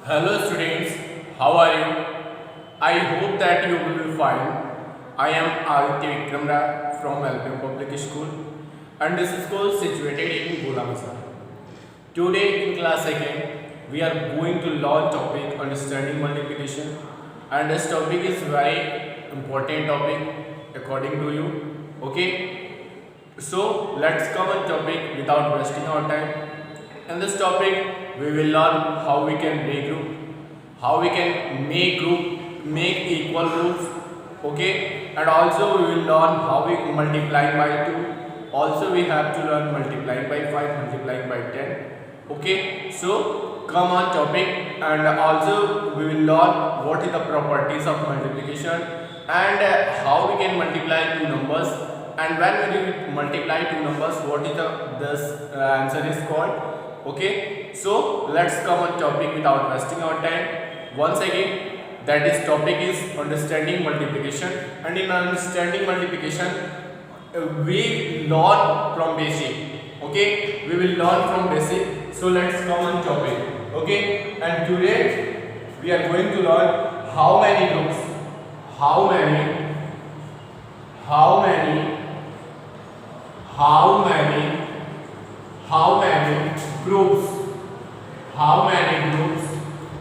Hello students, how are you? I hope that you will be fine. I am Aditya Vikramra from LPM Public School and this school is situated in Gulamazar. Today in class again, we are going to learn topic understanding multiplication and this topic is very important topic according to you. Okay, so let's cover topic without wasting our time. In this topic, we will learn how we can make group, how we can make equal groups, okay, and also we will learn how we multiply by 2. Also, we have to learn multiplying by 5, multiplying by 10. Okay, so come on topic, and also we will learn what is the properties of multiplication and how we can multiply two numbers. And when we will multiply two numbers, what is the this answer is called. Okay, so let's come on topic without wasting our time. Once again, that is topic is understanding multiplication, and in understanding multiplication, we learn from basic. Okay, we will learn from basic. So let's come on topic. Okay, and today we are going to learn how many groups, how many, how many, how many, how many groups, how many groups,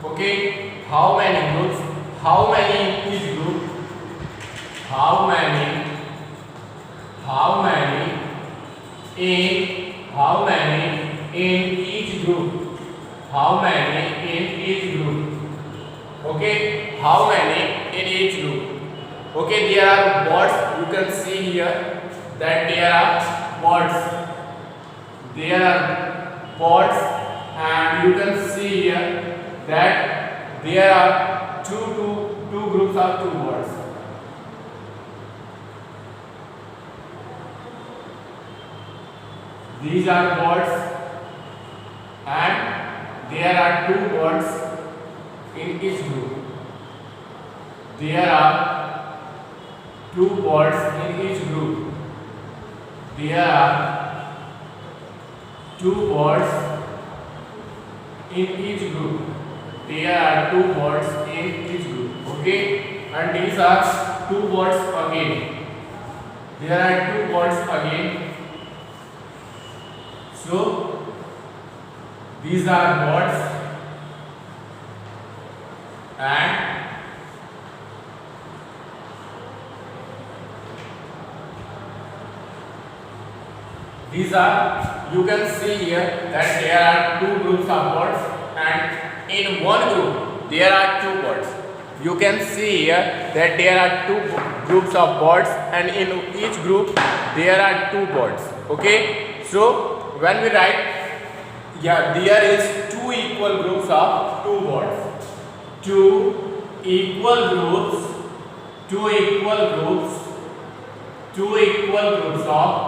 okay, how many groups, how many in each group, how many in each group, how many in each group, okay, how many in each group. Okay, there are words you can see here that there are words, there are words, and you can see here that there are two groups of two words. These are words and there are two words in each group. There are two words in each group. There are two words in each group. There are two words in each group. Okay, and these are two words again. There are two words again. So these are words and these are, you can see here that there are two groups of words and in one group there are two words. You can see here that there are two groups of words and in each group there are two words. Okay, so when we write, yeah, there is two equal groups of two words. Two equal groups of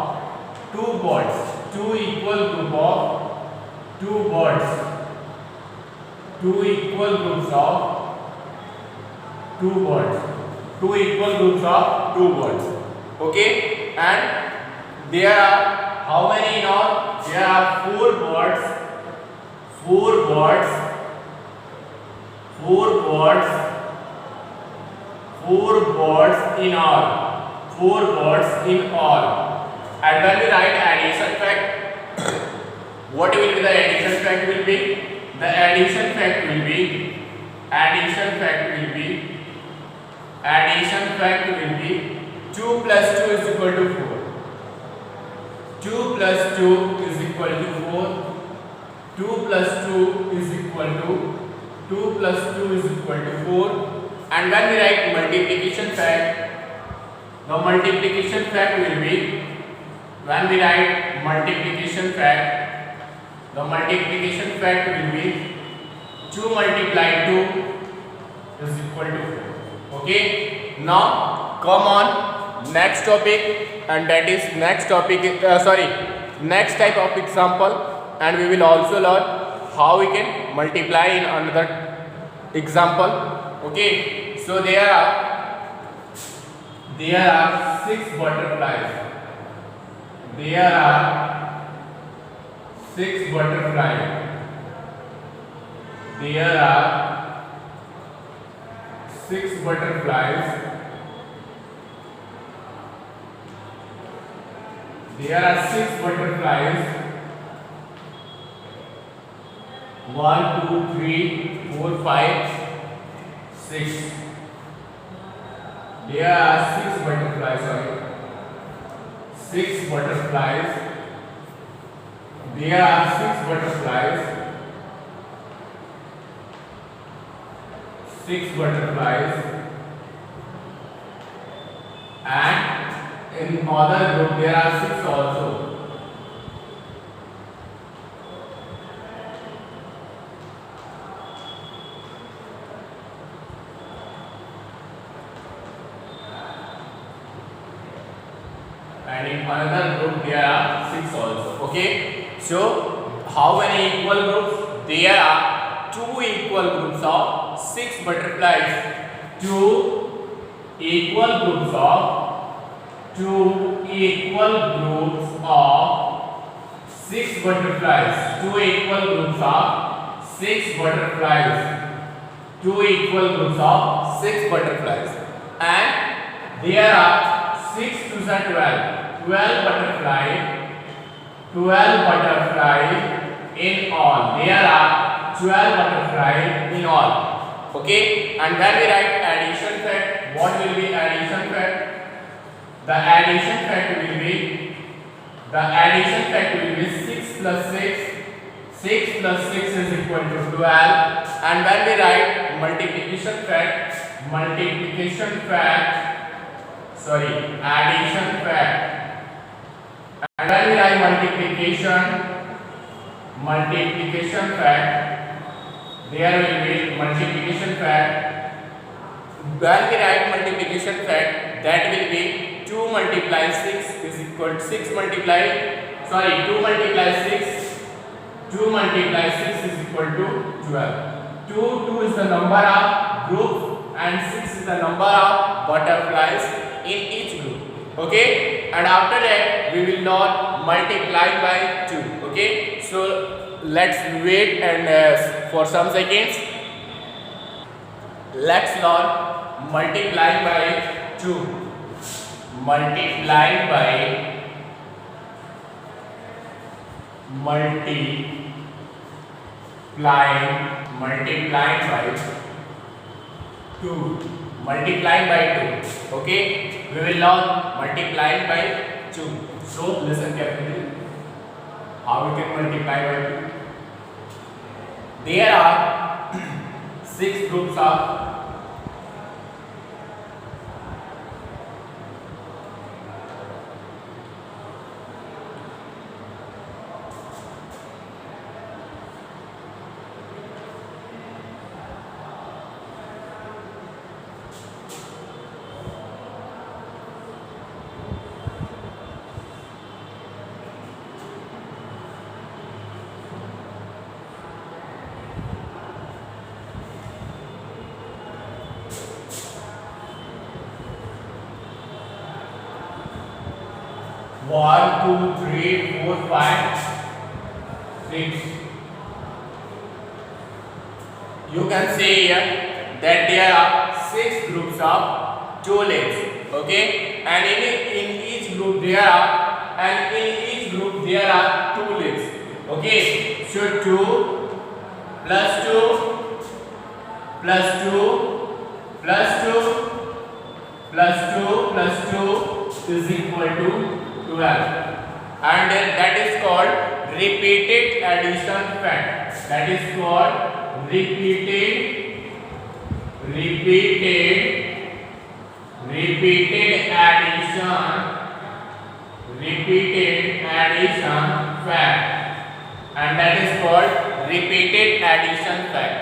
two words. Two equal group of two words. Two equal groups of two words. Two equal groups of two words. Okay, and there are how many in all? There are four words. Four words in all. Four words in all. And when we write addition fact, what will be the addition fact will be? The addition fact will be 2 plus 2 is equal to 4. 2 plus 2 is equal to 4. 2 plus 2 is equal to 2 plus 2 is equal to 4. And when we write multiplication fact, the multiplication fact will be, when we write multiplication fact, the multiplication fact will be 2 multiplied 2 is equal to 4. Okay, now come on next topic, and that is next topic, next type of example, and we will also learn how we can multiply in another example. Okay, so there are 6 butterflies. There are 6 butterflies. there are 6 butterflies. There are 6 butterflies. 1, 2, 3, 4, 5, 6. There are 6 butterflies. Sorry, 6 butterflies. There are 6 butterflies. 6 butterflies. And in other group there are 6 also. And in another group there are 6 also. Okay, so how many equal groups? There are 2 equal groups of 6 butterflies. 2 equal groups of 2 equal groups of 6 butterflies. 2 equal groups of 6 butterflies. 2 equal groups of 6 butterflies. And there are 6 to the 12. 12 butterfly. 12 butterfly in all. There are 12 butterfly in all. Okay. And when we write addition fact, what will be addition fact? The addition fact will be 6 plus 6. 6 plus 6 is equal to 12. And when we write multiplication fact, addition fact. And when we write multiplication fact, there will be multiplication fact. When we write multiplication fact, that will be 2 multiply 6 is equal to 2 multiply 6. 2 multiply 6 is equal to 12. 2 is the number of groups and 6 is the number of butterflies in each group. Okay, and after that we will not multiply by 2. Okay, so let's wait and for some seconds. Let's learn multiplying by 2. Multiplying by 2. Multiplying by 2. Okay, we will learn multiplying by 2. So listen carefully. How we can multiply by 2? There are 6 groups of 1, 2, 3, 4, 5, 6. You can see here that there are 6 groups of 2 legs. Okay, and in each group there are 2 legs. Okay, so 2 plus 2 plus 2 plus 2 plus 2 plus 2 is equal to 12, and that is called repeated addition fact. That is called repeated addition fact, and that is called repeated addition fact.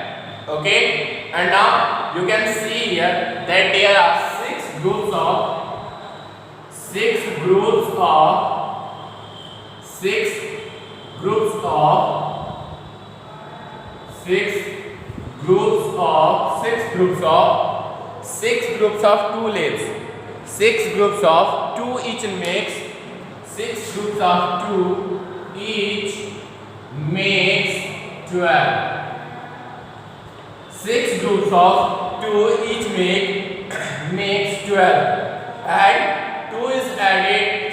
Okay, and now you can see here that there are 6 groups of 6 groups of 2 legs. 6 groups of 2 each makes 6 groups of 2 each makes 12. 6 groups of 2 each makes 12, and 2 is added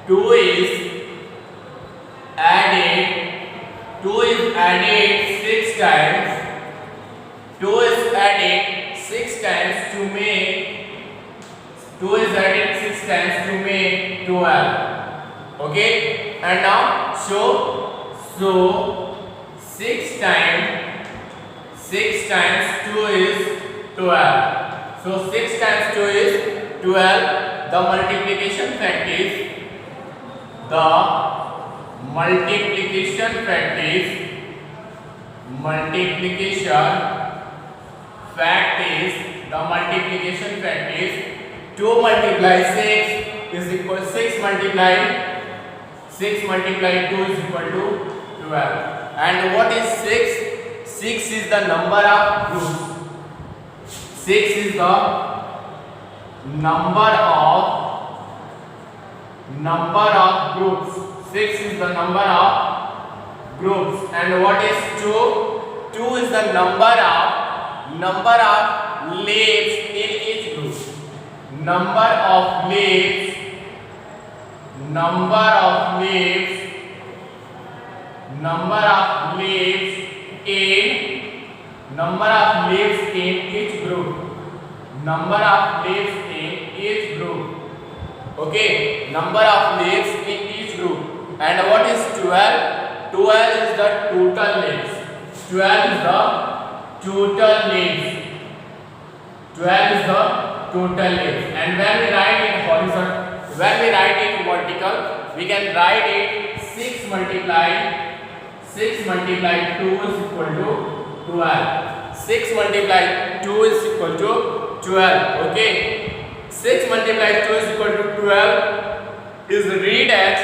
2 is added 6 times. 2 is added 6 times to make 12. Okay, and now so 6 times 2 is 12. So 6 times 2 is 12. The multiplication fact is the multiplication fact is 2 multiply 6 is equal 6 multiplied 2 is equal to 12. And what is 6? 6 is the number of groups. 6 is the number of groups. 6 is the number of groups. And what is 2? 2 is the number of leaves in each group. Number of leaves in each group. Okay, number of leaves in each group. And what is 12? 12 is the total leaves. 12 is the total leaves. And when we write it horizontal, when we write it vertical, we can write it 6 multiplied 2 is equal to 12. 6 multiplied 2 is equal to 12. Okay, 6 multiplied 2 is equal to 12 is read as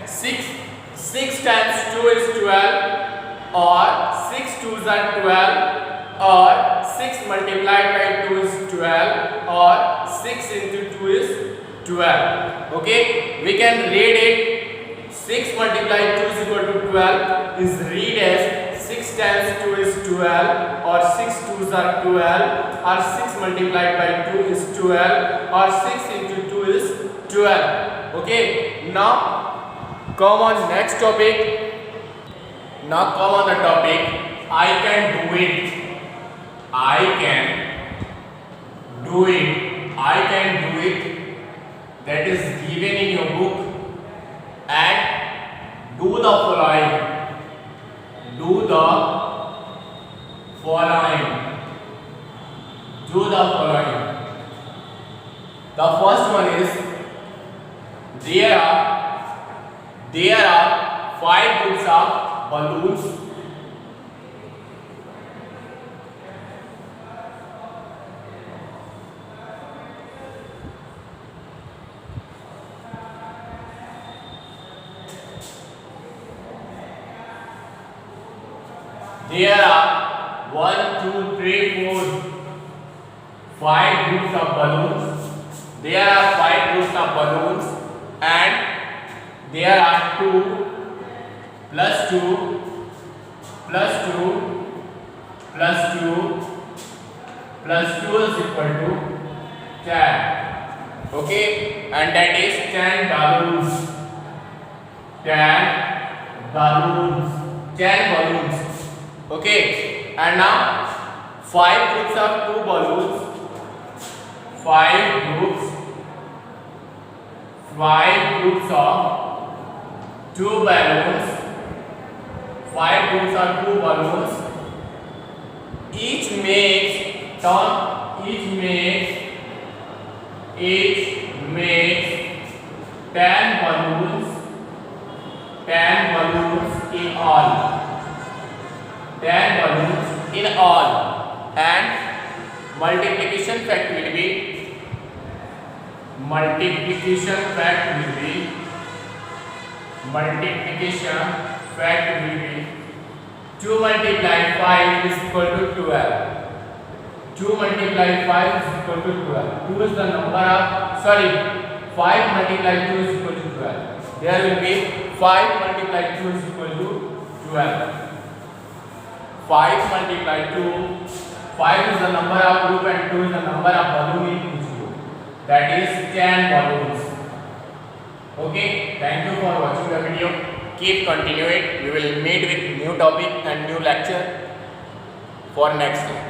6 times 2 is 12, or 6 2s are 12, or 6 multiplied by 2 is 12, or 6 into 2 is 12. Okay, we can read it 6 multiplied 2 is equal to 12 is read as 6 times 2 is 12, or 6 2s are 12, or 6 multiplied by 2 is 12, or 6 into 2 is 12. Okay, now come on next topic. Now come on the topic I can do it. That is given in your book, and do the following. The first one is there are 5 groups of balloons. There are 1, 2, 3, 4, 5 groups of balloons. There are 5 groups of balloons, and there are 2 plus 2 plus 2 plus 2 plus 2 is equal to 10. Okay, and that is 10 balloons. 10 balloons. Okay, and now 5 groups of 2 balloons. 5 groups of 2 balloons. 5 groups of 2 balloons. Each makes 10 balloons. 10 balloons in all. 10 balloons in all, and multiplication fact will be 2 multiply 5 is equal to 12. 2 multiply 5 is equal to 12. 2 is the number of 5 multiply 2 is equal to 12. There will be 5 multiply 2 is equal to 12. 5 multiply 2 5 is the number of group and 2 is the number of balloon in each group. That is 10 balloons. Okay, thank you for watching the video. Keep continue it. We will meet with new topic and new lecture for next time.